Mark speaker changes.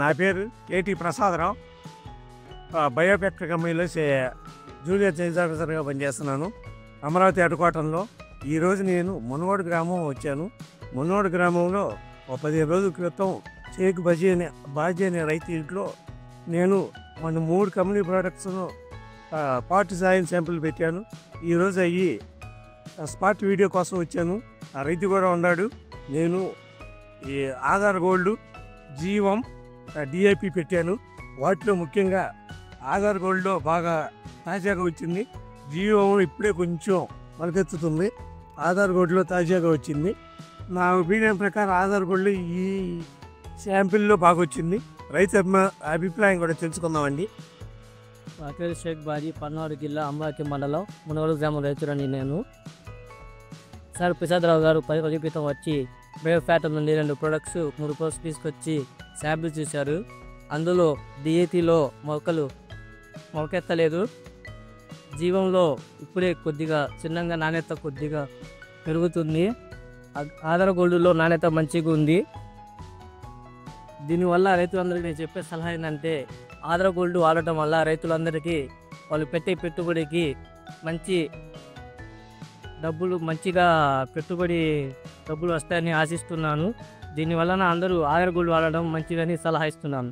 Speaker 1: నా పేరు కేటీ ప్రసాదరావు. బయోఫ్యాక్టరీ కంపెనీలో జూనియర్ సేల్స్ ఆఫీసర్గా పనిచేస్తున్నాను అమరావతి హెడ్క్వార్టర్లో. ఈరోజు నేను మునగోడు గ్రామం వచ్చాను. మునగోడు గ్రామంలో 15 రోజుల క్రితం షేక్ బాజీ అనే రైతు ఇంట్లో నేను మన 3 కంపెనీ ప్రోడక్ట్స్ను పార్ట్ సాయిల్ శాంపుల్ పెట్టాను. ఈరోజు అయ్యి స్పాట్ వీడియో కోసం వచ్చాను. ఆ రైతు కూడా ఉన్నాడు. నేను ఈ ఆధార్ గోల్డ్, జీవం, డిఐపి పెట్టాను. వాటిలో ముఖ్యంగా ఆధార్ గోల్డ్లో బాగా తాజాగా వచ్చింది. జీవం ఇప్పుడే కొంచెం మొలకెత్తుతుంది. ఆధార్ గోల్డ్లో తాజాగా వచ్చింది. నా ఒపీనియన్ ప్రకారం ఆధార్ గోల్డ్ ఈ శాంపిల్లో బాగా వచ్చింది. రైతు అభిప్రాయం కూడా తెలుసుకుందామండి.
Speaker 2: నా పేరు షేక్ బాజీ, పల్నాడు జిల్లా అమరావతి మండలం మునగోడు గ్రామం రైతులని నేను. సార్ ప్రసాదరావు గారు 10 రోజుల క్రితం వచ్చి బయోఫ్యాక్టరీ నుండి 2 ప్రొడక్ట్స్ 3 ప్రొడక్ట్స్ తీసుకొచ్చి శాంపిల్ చూశారు. అందులో డిఏటీలో మొలకెత్తలేదు. జీవంలో ఇప్పుడే కొద్దిగా చిన్నగా నాణ్యత కొద్దిగా పెరుగుతుంది. ఆధార్ గోల్డ్లో నాణ్యత మంచిగా ఉంది. దీనివల్ల రైతులందరికీ నేను చెప్పే సలహా ఏంటంటే, ఆధార్ గోల్డ్ వాడటం వల్ల రైతులందరికీ వాళ్ళు పెట్టే పెట్టుబడికి మంచిగా పెట్టుబడి డబ్బులు వస్తాయని ఆశిస్తున్నాను. దీనివలన అందరూ ఆధార్ గోల్డ్ వాడడం మంచిదని సలహా ఇస్తున్నాను.